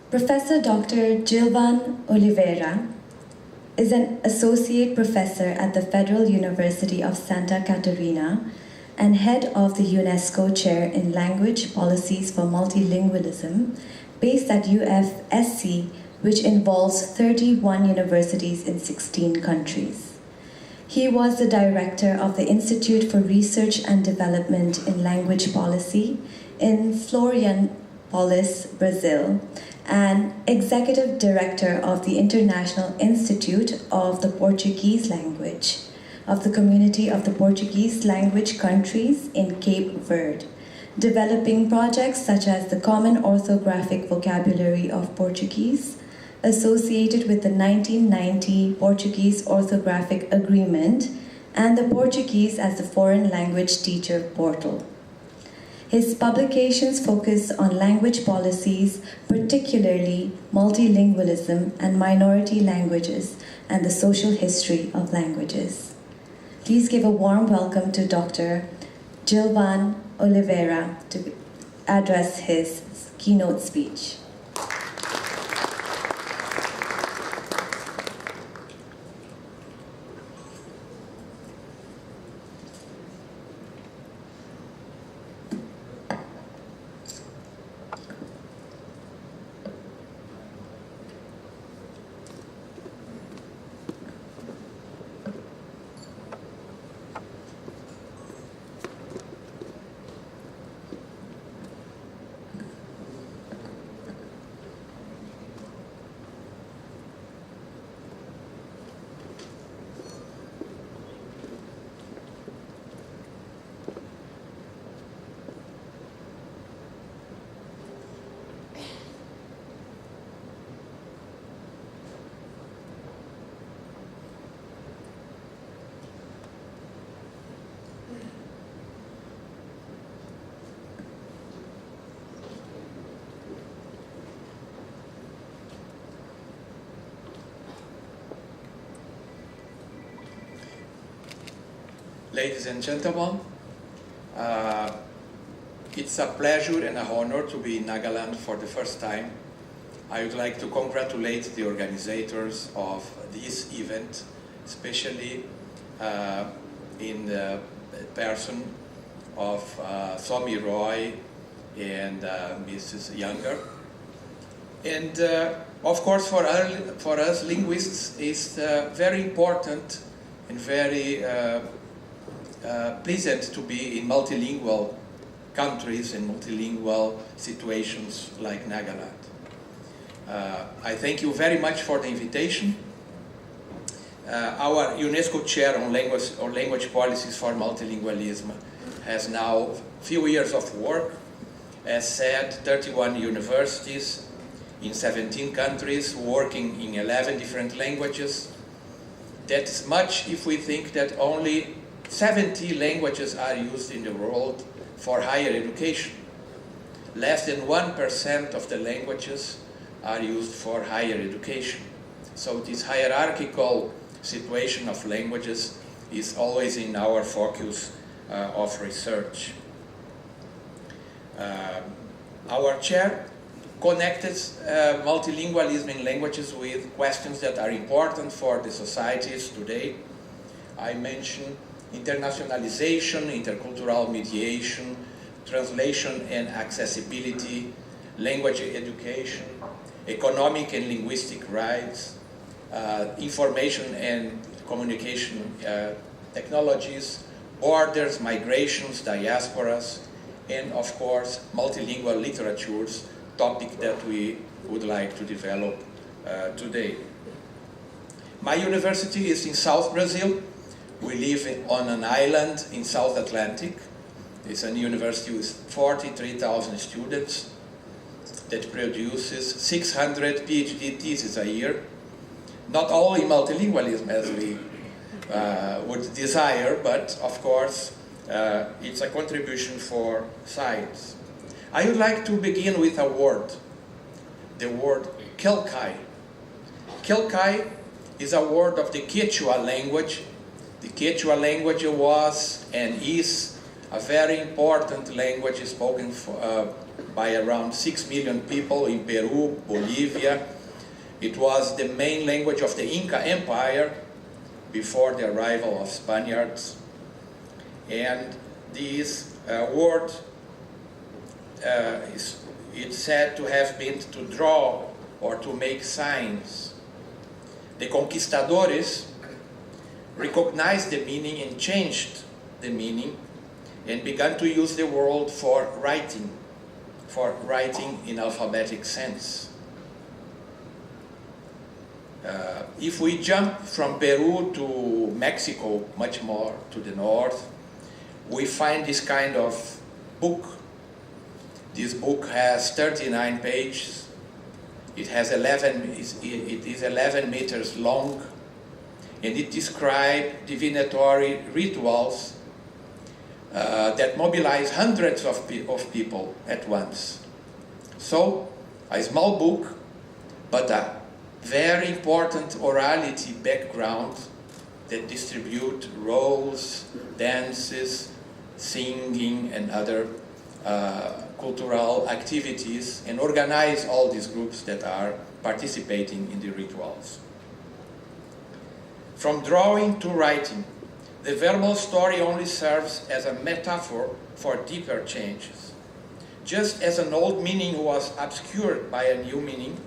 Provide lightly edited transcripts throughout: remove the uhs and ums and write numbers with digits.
Professor Dr. Gilvan Oliveira is an associate professor at the Federal University of Santa Catarina and head of the UNESCO Chair in Language Policies for Multilingualism, based at UFSC, which involves 31 universities in 16 countries. He was the director of the Institute for Research and Development in Language Policy in Florianópolis, Brazil, and executive director of the International Institute of the Portuguese Language of the Community of the Portuguese Language Countries in Cape Verde, developing projects such as the Common Orthographic Vocabulary of Portuguese, associated with the 1990 Portuguese Orthographic Agreement, and the Portuguese as the Foreign Language Teacher Portal. His publications focus on language policies, particularly multilingualism and minority languages, and the social history of languages. Please give a warm welcome to Dr. Gilvan Oliveira to address his keynote speech. Ladies and gentlemen, it's a pleasure and an honor to be in Nagaland for the first time. I would like to congratulate the organizers of this event, especially in the person of Somi Roy and Mrs. Younger. And of course, for us linguists, it's very important and very pleasant to be in multilingual countries and multilingual situations like Nagaland. I thank you very much for the invitation. Our UNESCO Chair on Language Policies for Multilingualism has now a few years of work. As said, 31 universities in 17 countries, working in 11 different languages. That's much if we think that only 70 languages are used in the world for higher education. Less than 1% of the languages are used for higher education. So this hierarchical situation of languages is always in our focus of research. Our chair connected multilingualism in languages with questions that are important for the societies today. I mentioned internationalization, intercultural mediation, translation and accessibility, language education, economic and linguistic rights, information and communication technologies, borders, migrations, diasporas, and of course multilingual literatures, topic that we would like to develop today. My university is in South Brazil. We live on an island in South Atlantic. It's a university with 43,000 students that produces 600 PhD theses a year. Not all in multilingualism as we would desire, but of course it's a contribution for science. I would like to begin with a word, the word Kelkai. Kelkai is a word of the Quechua language. The Quechua language was and is a very important language spoken by around 6 million people in Peru, Bolivia. It was the main language of the Inca Empire before the arrival of Spaniards. And this word it's said to have been to draw or to make signs. The conquistadores recognized the meaning and changed the meaning and began to use the word for writing in alphabetic sense. If we jump from Peru to Mexico, much more to the north, we find this kind of book. This book has 39 pages. It is 11 meters long, and it describes divinatory rituals that mobilize hundreds of people at once. So, a small book, but a very important orality background that distribute roles, dances, singing, and other cultural activities, and organize all these groups that are participating in the rituals. From drawing to writing, the verbal story only serves as a metaphor for deeper changes. Just as an old meaning was obscured by a new meaning,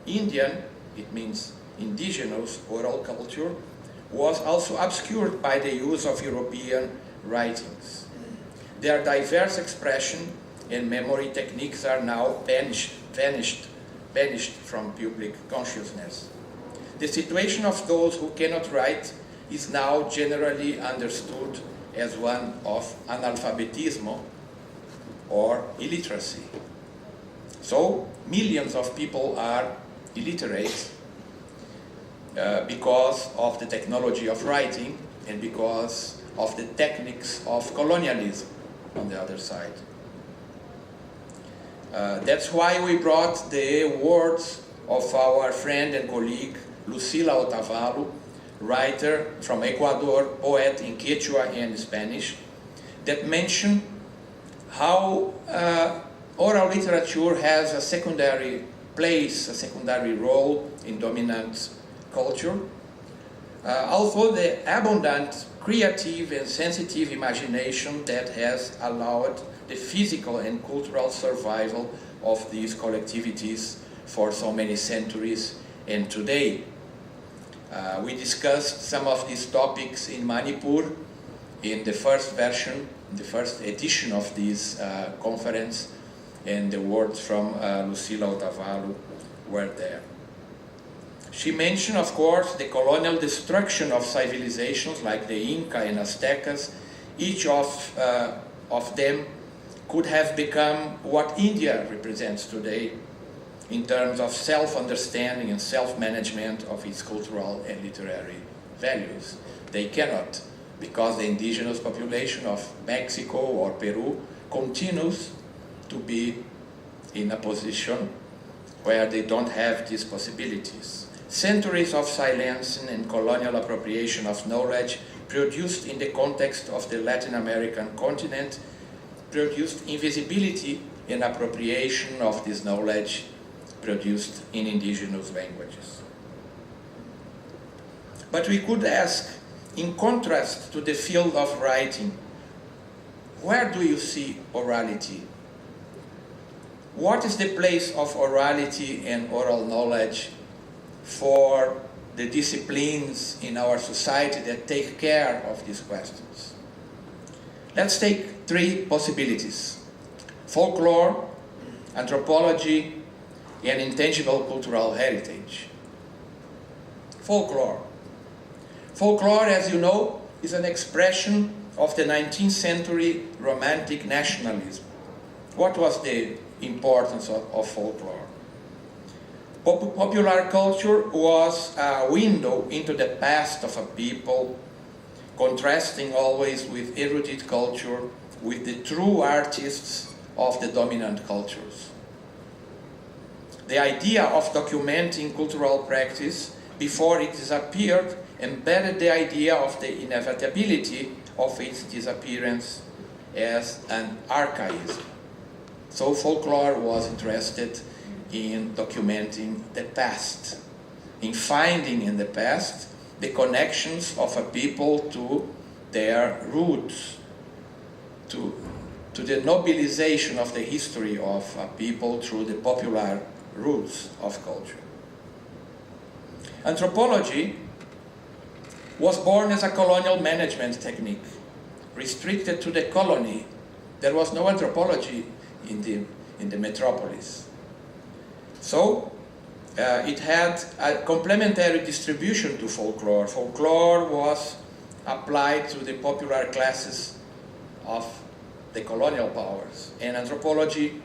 Indian, it means indigenous oral culture, was also obscured by the use of European writings. Their diverse expression and memory techniques are now banished from public consciousness. The situation of those who cannot write is now generally understood as one of analphabetismo or illiteracy. So millions of people are illiterate because of the technology of writing and because of the techniques of colonialism on the other side. That's why we brought the words of our friend and colleague Lucila Otavalo, writer from Ecuador, poet in Quechua and Spanish, that mention how oral literature has a secondary place, a secondary role in dominant culture. Although the abundant creative and sensitive imagination that has allowed the physical and cultural survival of these collectivities for so many centuries and today. We discussed some of these topics in Manipur in the first version, the first edition of this conference, and the words from Lucila Otavalo were there. She mentioned, of course, the colonial destruction of civilizations like the Inca and Aztecas. Each of them could have become what India represents today in terms of self-understanding and self-management of its cultural and literary values. They cannot, because the indigenous population of Mexico or Peru continues to be in a position where they don't have these possibilities. Centuries of silence and colonial appropriation of knowledge produced in the context of the Latin American continent produced invisibility and appropriation of this knowledge produced in indigenous languages. But we could ask, in contrast to the field of writing, where do you see orality? What is the place of orality and oral knowledge for the disciplines in our society that take care of these questions? Let's take three possibilities: folklore, anthropology, and intangible cultural heritage. Folklore. Folklore, as you know, is an expression of the 19th century romantic nationalism. What was the importance of folklore? Popular culture was a window into the past of a people, contrasting always with erudite culture, with the true artists of the dominant cultures. The idea of documenting cultural practice before it disappeared embedded the idea of the inevitability of its disappearance as an archaism. So folklore was interested in documenting the past, in finding in the past the connections of a people to their roots, to the nobilization of the history of a people through the popular roots of culture. Anthropology was born as a colonial management technique, restricted to the colony. There was no anthropology in the metropolis. So it had a complementary distribution to folklore. Folklore was applied to the popular classes of the colonial powers, and anthropology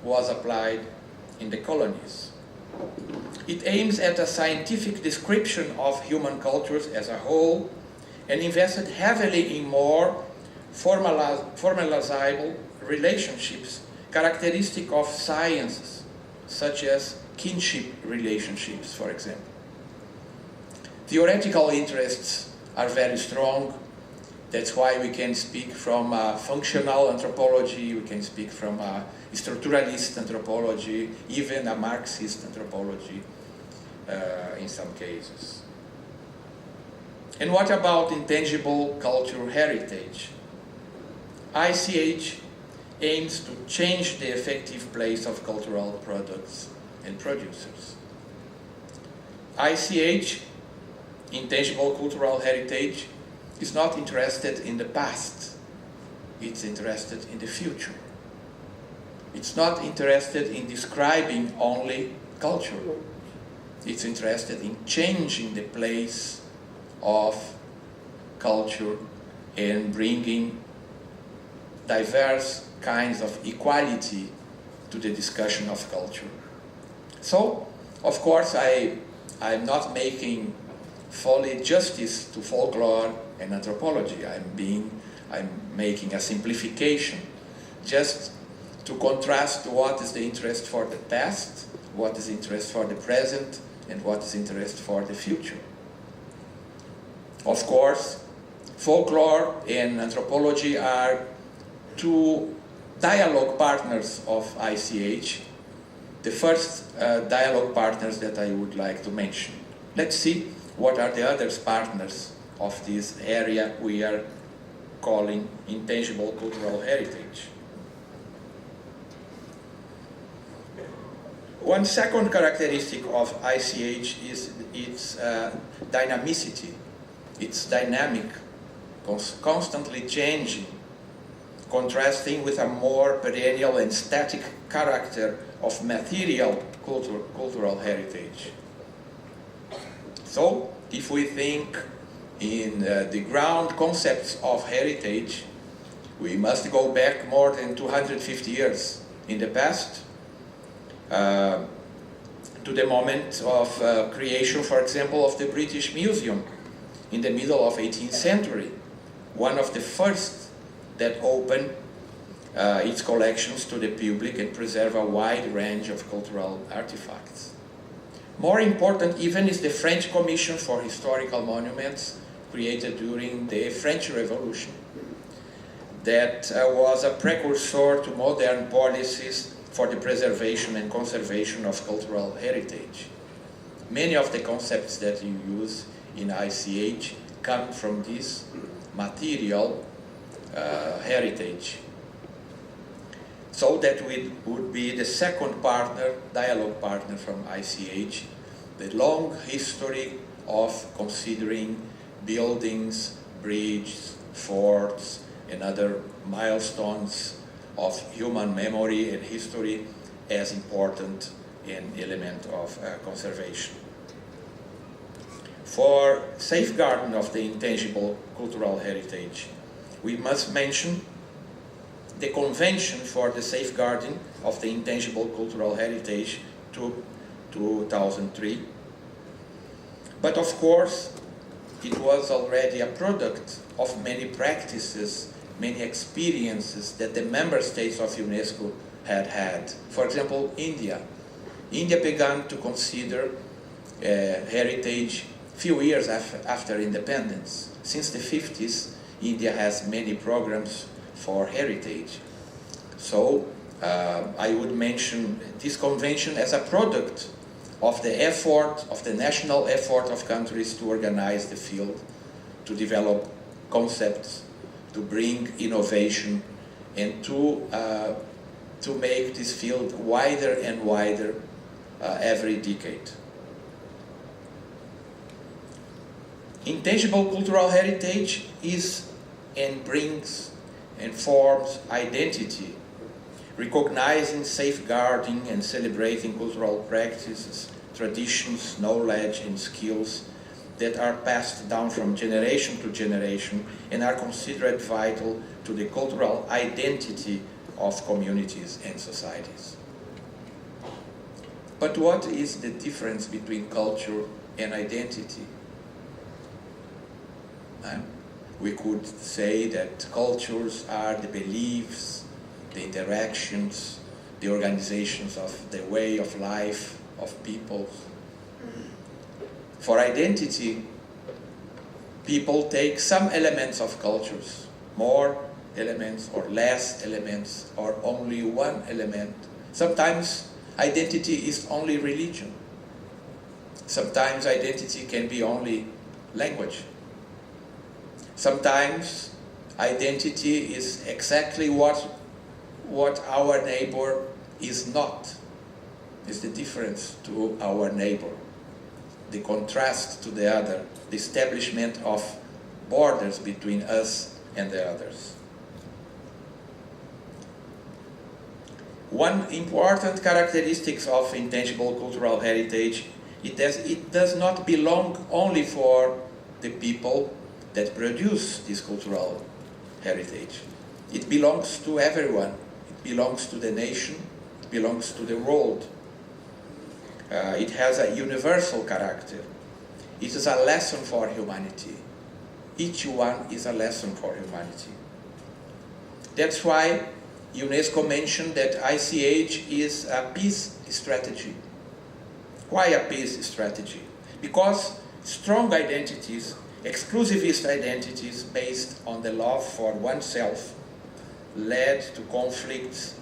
was applied in the colonies. It aims at a scientific description of human cultures as a whole and invested heavily in more formalizable relationships characteristic of sciences, such as kinship relationships, for example. Theoretical interests are very strong. That's why we can speak from functional anthropology, we can speak from structuralist anthropology, even a Marxist anthropology in some cases. And what about intangible cultural heritage? ICH aims to change the effective place of cultural products and producers. ICH, intangible cultural heritage, is not interested in the past, it's interested in the future. It's not interested in describing only culture. It's interested in changing the place of culture and bringing diverse kinds of equality to the discussion of culture. So, of course, I'm not making fully justice to folklore and anthropology. I'm making a simplification, just to contrast what is the interest for the past, what is interest for the present, and what is interest for the future. Of course, folklore and anthropology are two dialogue partners of ICH, the first dialogue partners that I would like to mention. Let's see what are the other partners of this area we are calling intangible cultural heritage. One second characteristic of ICH is its dynamicity. It's dynamic, constantly changing, contrasting with a more perennial and static character of material cultural heritage. So, if we think in the ground concepts of heritage, we must go back more than 250 years in the past, to the moment of creation, for example, of the British Museum in the middle of 18th century, one of the first that opened its collections to the public and preserve a wide range of cultural artifacts. More important even is the French Commission for Historical Monuments, created during the French Revolution, that was a precursor to modern policies for the preservation and conservation of cultural heritage. Many of the concepts that you use in ICH come from this material heritage. So that would be the second partner, dialogue partner from ICH, the long history of considering buildings, bridges, forts, and other milestones of human memory and history as important an element of conservation. For safeguarding of the intangible cultural heritage, we must mention the Convention for the Safeguarding of the Intangible Cultural Heritage to 2003. But of course, it was already a product of many practices, many experiences that the member states of UNESCO had. For example, India. India began to consider heritage few years after independence. Since the 50s, India has many programs for heritage. So I would mention this convention as a product of the effort, of the national effort of countries to organize the field, to develop concepts, to bring innovation, and to make this field wider and wider every decade. Intangible cultural heritage is and brings and forms identity, recognizing, safeguarding, and celebrating cultural practices, traditions, knowledge, and skills that are passed down from generation to generation and are considered vital to the cultural identity of communities and societies. But what is the difference between culture and identity? We could say that cultures are the beliefs, the interactions, the organizations of the way of life of peoples. For identity, people take some elements of cultures, more elements or less elements, or only one element. Sometimes identity is only religion. Sometimes identity can be only language. Sometimes identity is exactly what our neighbor is not. Is the difference to our neighbor, the contrast to the other, the establishment of borders between us and the others. One important characteristic of intangible cultural heritage is it does not belong only for the people that produce this cultural heritage. It belongs to everyone. It belongs to the nation. It belongs to the world. It has a universal character. It is a lesson for humanity. Each one is a lesson for humanity. That's why UNESCO mentioned that ICH is a peace strategy. Why a peace strategy? Because strong identities, exclusivist identities based on the love for oneself, led to conflicts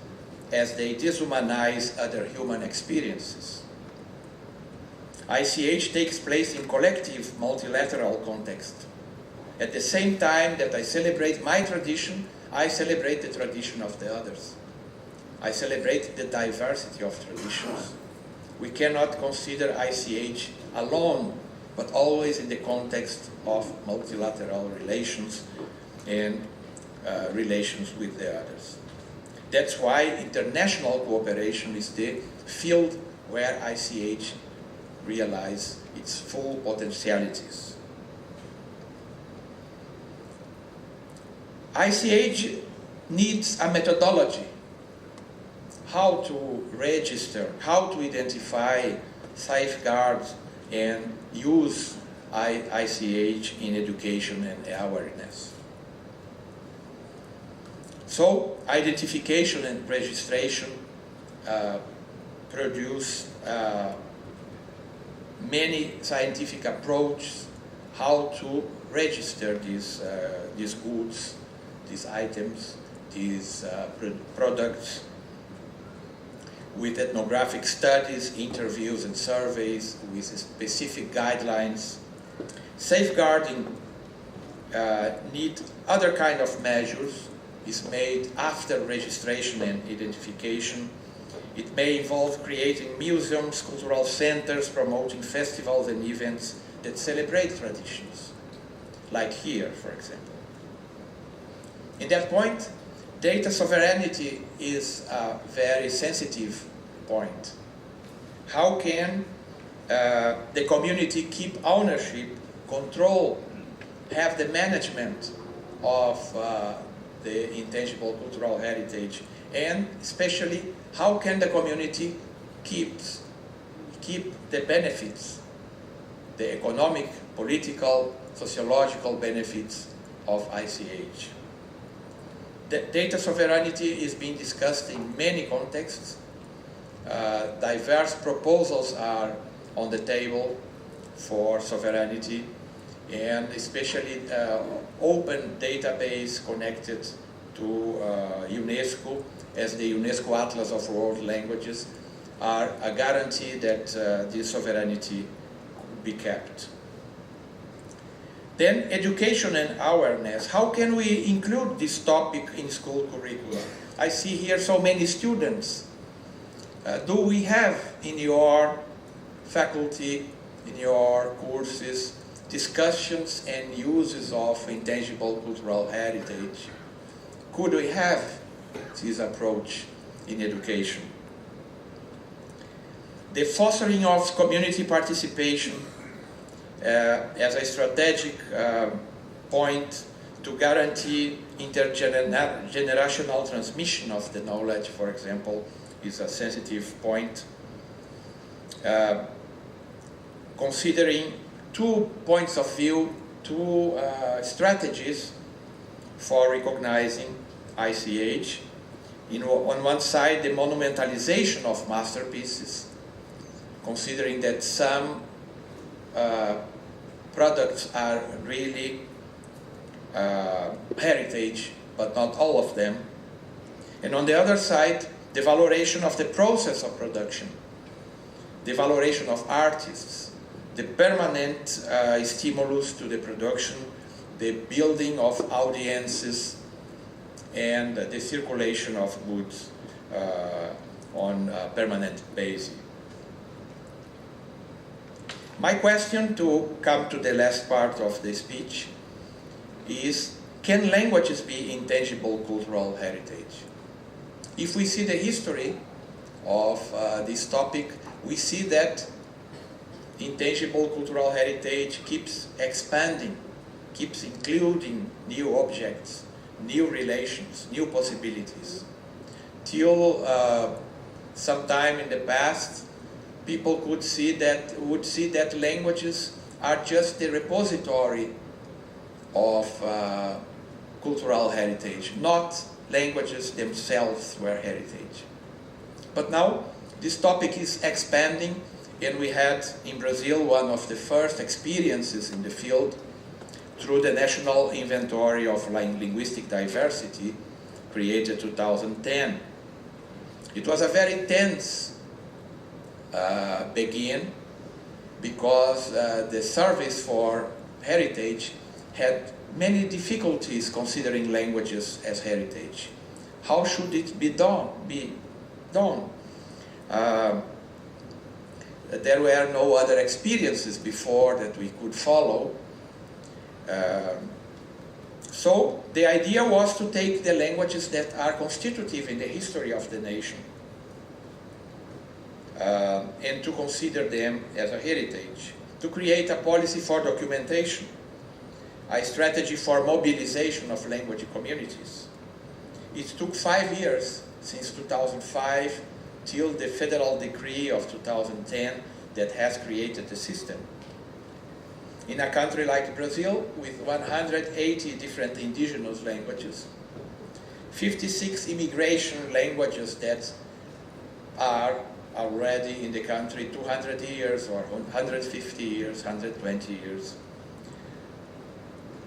as they dehumanize other human experiences. ICH takes place in collective, multilateral context. At the same time that I celebrate my tradition, I celebrate the tradition of the others. I celebrate the diversity of traditions. We cannot consider ICH alone, but always in the context of multilateral relations and relations with the others. That's why international cooperation is the field where ICH realizes its full potentialities. ICH needs a methodology, how to register, how to identify, safeguard, and use ICH in education and awareness. So, identification and registration produce many scientific approaches how to register these goods, these items, these products, with ethnographic studies, interviews and surveys, with specific guidelines. Safeguarding need other kind of measures, is made after registration and identification. It may involve creating museums, cultural centers, promoting festivals and events that celebrate traditions, like here, for example. In that point, data sovereignty is a very sensitive point. How can the community keep ownership, control, have the management of the intangible cultural heritage, and especially how can the community keep the benefits, the economic, political, sociological benefits of ICH. The data sovereignty is being discussed in many contexts. Diverse proposals are on the table for sovereignty, and especially open database connected to UNESCO as the UNESCO Atlas of World Languages are a guarantee that this sovereignty could be kept. Then education and awareness. How can we include this topic in school curricula? I see here so many students. Do we have in your faculty, in your courses, discussions and uses of intangible cultural heritage? Could we have this approach in education? The fostering of community participation as a strategic point to guarantee intergenerational transmission of the knowledge, for example, is a sensitive point. Considering 2 points of view, 2 strategies for recognizing ICH. On one side, the monumentalization of masterpieces, considering that some products are really heritage, but not all of them. And on the other side, the valorization of the process of production, the valorization of artists, the permanent stimulus to the production, the building of audiences, and the circulation of goods on a permanent basis. My question, to come to the last part of the speech, is: can languages be intangible cultural heritage? If we see the history of this topic, we see that intangible cultural heritage keeps expanding, keeps including new objects, new relations, new possibilities. Till sometime in the past, people would see that languages are just the repository of cultural heritage, not languages themselves were heritage. But now this topic is expanding, and we had in Brazil one of the first experiences in the field through the National Inventory of Linguistic Diversity, created 2010. It was a very tense begin, because the Service for Heritage had many difficulties considering languages as heritage. How should it be done? There were no other experiences before that we could follow. So the idea was to take the languages that are constitutive in the history of the nation and to consider them as a heritage, to create a policy for documentation, a strategy for mobilization of language communities. It took 5 years, since 2005 till the federal decree of 2010 that has created the system. In a country like Brazil, with 180 different indigenous languages, 56 immigration languages that are already in the country 200 years or 150 years, 120 years.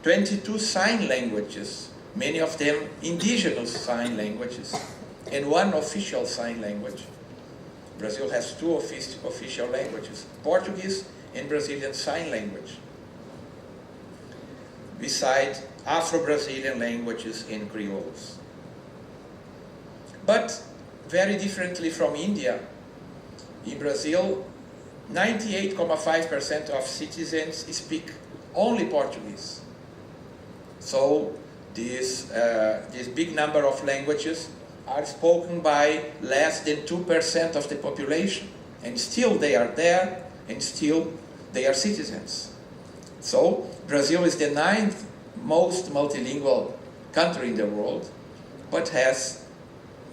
22 sign languages, many of them indigenous sign languages, and 1 official sign language. Brazil has 2 official languages, Portuguese and Brazilian Sign Language, besides Afro-Brazilian languages and Creoles. But very differently from India, in Brazil, 98.5% of citizens speak only Portuguese. So this big number of languages are spoken by less than 2% of the population, and still they are there, and still they are citizens. So Brazil is the 9th most multilingual country in the world, but has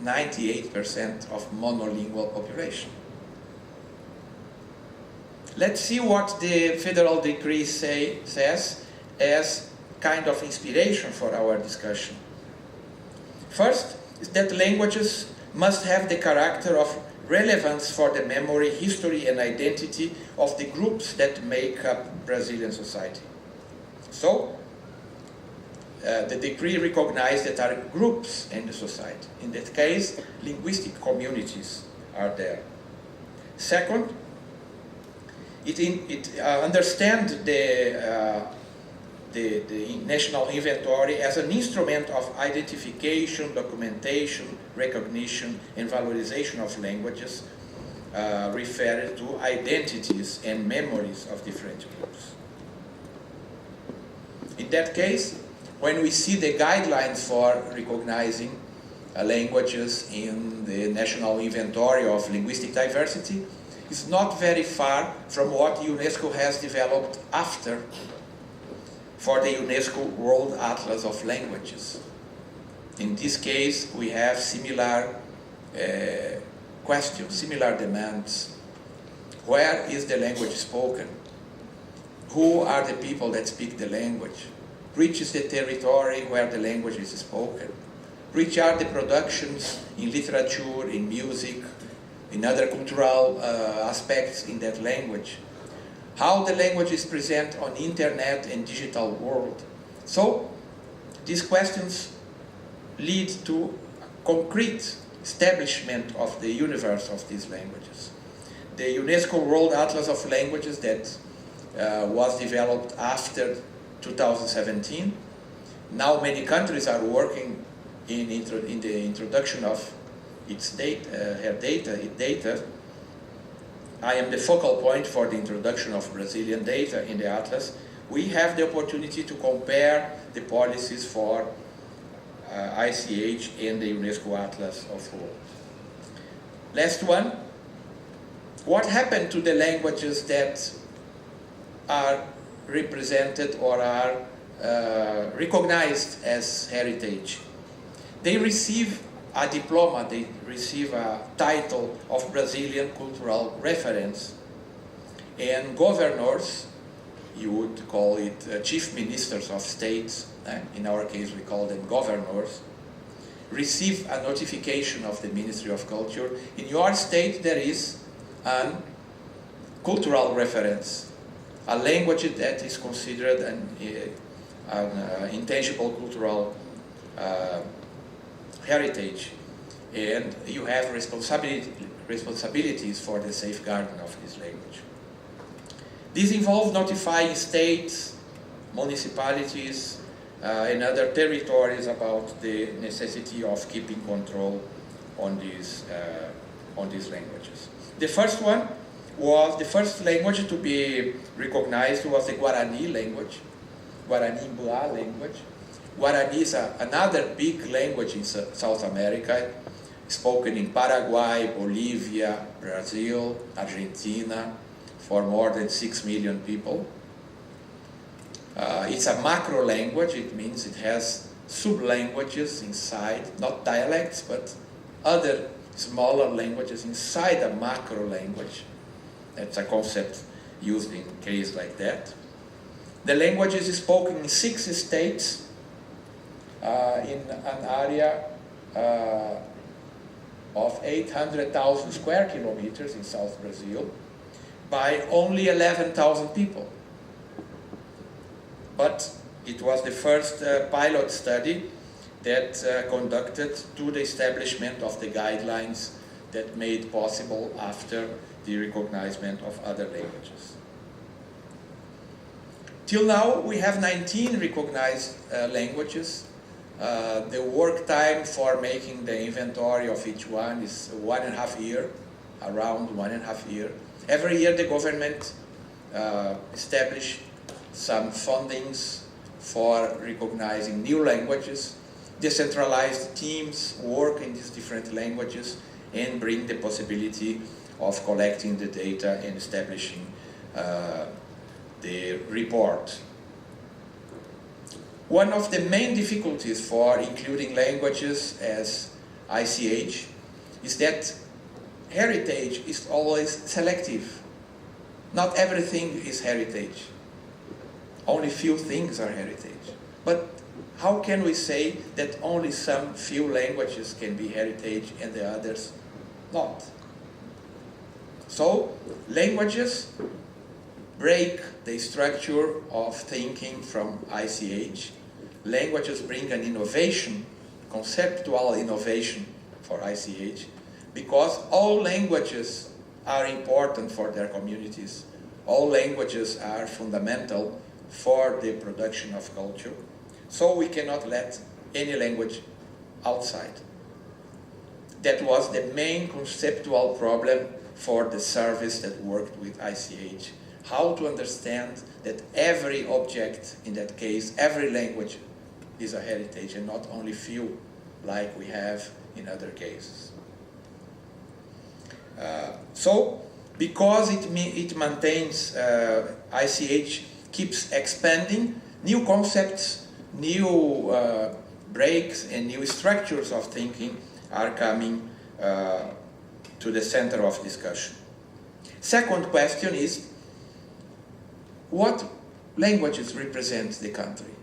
98% of monolingual population. Let's see what the federal decree says as kind of inspiration for our discussion. First is that languages must have the character of relevance for the memory, history, and identity of the groups that make up Brazilian society. So, the decree recognized that there are groups in the society. In that case, linguistic communities are there. Second, it understands the national inventory as an instrument of identification, documentation, recognition, and valorization of languages, referred to identities and memories of different groups. In that case, when we see the guidelines for recognizing languages in the National Inventory of Linguistic Diversity, it's not very far from what UNESCO has developed after for the UNESCO World Atlas of Languages. In this case, we have similar questions, similar demands. Where is the language spoken? Who are the people that speak the language? Which is the territory where the language is spoken? Which are the productions in literature, in music, in other cultural aspects in that language? How the language is present on internet and digital world? So, these questions lead to concrete establishment of the universe of these languages. The UNESCO World Atlas of Languages that was developed after 2017. Now many countries are working in the introduction of its data. I am the focal point for the introduction of Brazilian data in the Atlas. We have the opportunity to compare the policies for ICH and the UNESCO Atlas of World. Last one. What happened to the languages that are represented or are recognized as heritage? They receive a diploma, they receive a title of Brazilian cultural reference. And governors, you would call it chief ministers of states, in our case we call them governors, receive a notification of the Ministry of Culture. In your state there is a cultural reference, a language that is considered an intangible cultural heritage, and you have responsibilities for the safeguarding of this language. This involves notifying states, municipalities, and other territories about the necessity of keeping control on these languages. The first one was the first language to be recognized was the Guarani language, Guarani-Mbuá language. Guarani is another big language in South America, spoken in Paraguay, Bolivia, Brazil, Argentina, for more than 6 million people. It's a macro language. It means it has sub-languages inside, not dialects, but other smaller languages inside a macro language. That's a concept used in case like that. The language is spoken in 6 states in an area of 800,000 square kilometers in South Brazil by only 11,000 people. But it was the first pilot study that conducted to the establishment of the guidelines that made possible after the recognition of other languages. Till now, we have 19 recognized languages. The work time for making the inventory of each one is 1.5 years, around 1.5 years. Every year the government establishes some fundings for recognizing new languages. Decentralized teams work in these different languages and bring the possibility of collecting the data and establishing the report. One of the main difficulties for including languages as ICH is that heritage is always selective. Not everything is heritage. Only few things are heritage. But how can we say that only some few languages can be heritage and the others not? So, languages break the structure of thinking from ICH. languages bring an innovation, conceptual innovation for ICH, because all languages are important for their communities. All languages are fundamental for the production of culture. So we cannot let any language outside. That was the main conceptual problem for the service that worked with ICH. How to understand that every object, in that case, every language is a heritage and not only few like we have in other cases. So, because it maintains, ICH keeps expanding, new concepts, new breaks and new structures of thinking are coming to the center of discussion. Second question is, what languages represent the country?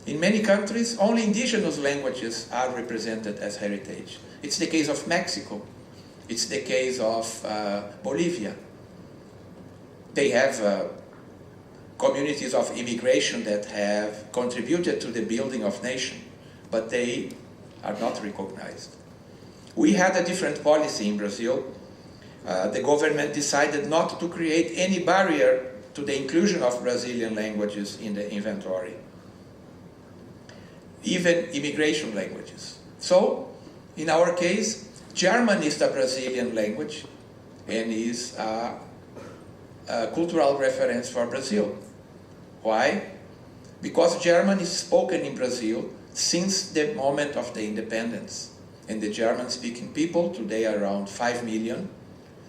In many countries, only indigenous languages are represented as heritage. It's the case of Mexico. It's the case of Bolivia. They have communities of immigration that have contributed to the building of nation, but they are not recognized. We had a different policy in Brazil. The government decided not to create any barrier to the inclusion of Brazilian languages in the inventory, even immigration languages. So, in our case, German is the Brazilian language and is a cultural reference for Brazil. Why? Because German is spoken in Brazil since the moment of the independence. And the German-speaking people, today around 5 million,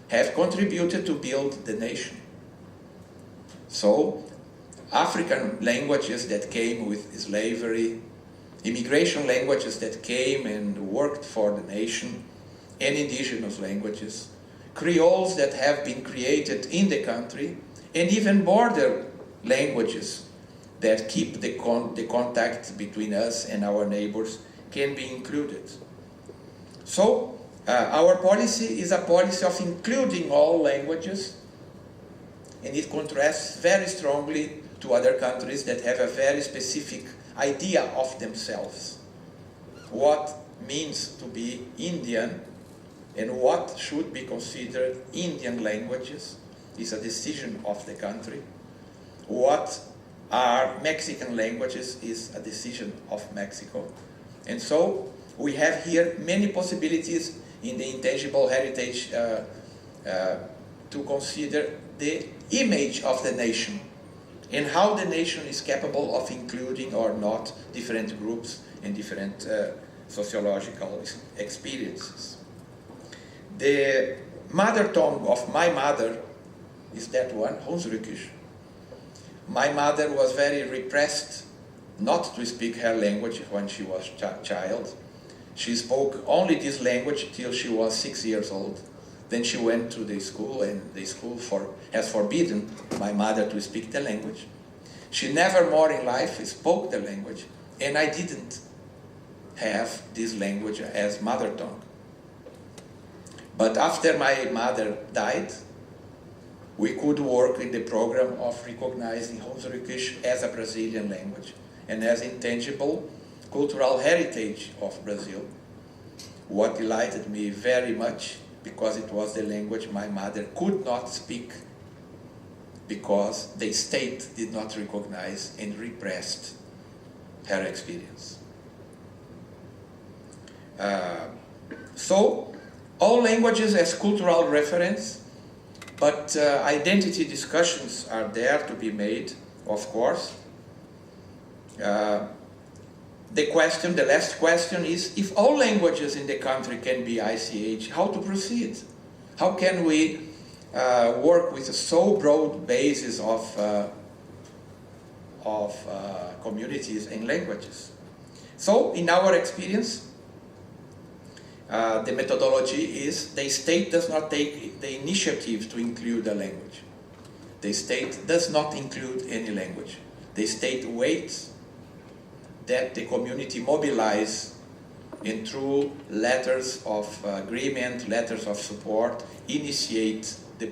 have contributed to build the nation. So, African languages that came with slavery, immigration languages that came and worked for the nation, and indigenous languages, Creoles that have been created in the country, and even border languages that keep the contact between us and our neighbors can be included. So, our policy is a policy of including all languages, and it contrasts very strongly to other countries that have a very specific idea of themselves. What means to be Indian and what should be considered Indian languages is a decision of the country. What are Mexican languages is a decision of Mexico. And so we have here many possibilities in the intangible heritage to consider the image of the nation and how the nation is capable of including or not different groups and different sociological experiences. The mother tongue of my mother is that one, Hunsrückisch. My mother was very repressed not to speak her language when she was a child. She spoke only this language till she was 6 years old. Then she went to the school, and the school has forbidden my mother to speak the language. She never more in life spoke the language, and I didn't have this language as mother tongue. But after my mother died, we could work in the program of recognizing Hunsrückisch as a Brazilian language and as intangible cultural heritage of Brazil. What delighted me very much, because it was the language my mother could not speak because the state did not recognize and repressed her experience. So, all languages as cultural reference, but identity discussions are there to be made, of course. The last question is, if all languages in the country can be ICH, how to proceed? How can we work with a so broad basis of communities and languages? So, in our experience, the methodology is the state does not take the initiative to include a language. The state does not include any language. The state waits that the community mobilize and through letters of agreement, letters of support, initiate the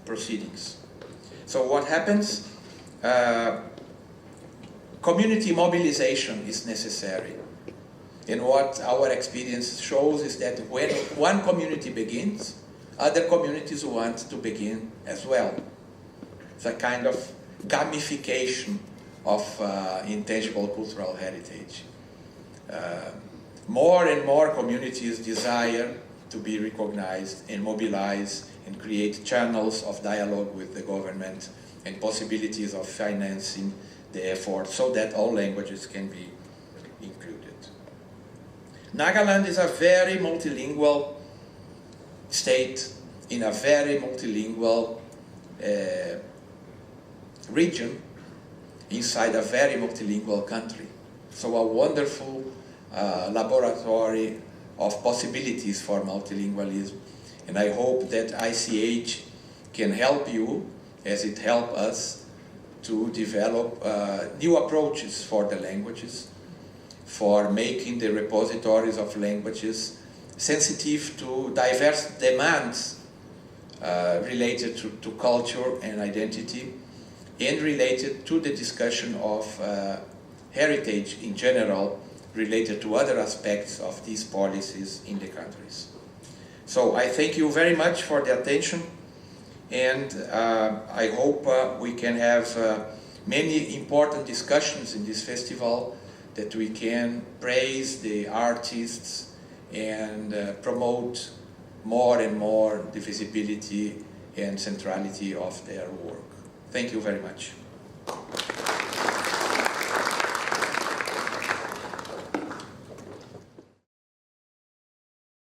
proceedings. So what happens? community mobilization is necessary. And what our experience shows is that when one community begins, other communities want to begin as well. It's a kind of gamification of intangible cultural heritage. More and more communities desire to be recognized and mobilized and create channels of dialogue with the government and possibilities of financing the effort so that all languages can be included. Nagaland is a very multilingual state in a very multilingual region inside a very multilingual country. So a wonderful laboratory of possibilities for multilingualism. And I hope that ICH can help you, as it helped us, to develop new approaches for the languages, for making the repositories of languages sensitive to diverse demands related to culture and identity, and related to the discussion of heritage in general, related to other aspects of these policies in the countries. So I thank you very much for the attention, and I hope we can have many important discussions in this festival, that we can praise the artists and promote more and more the visibility and centrality of their work. Thank you very much.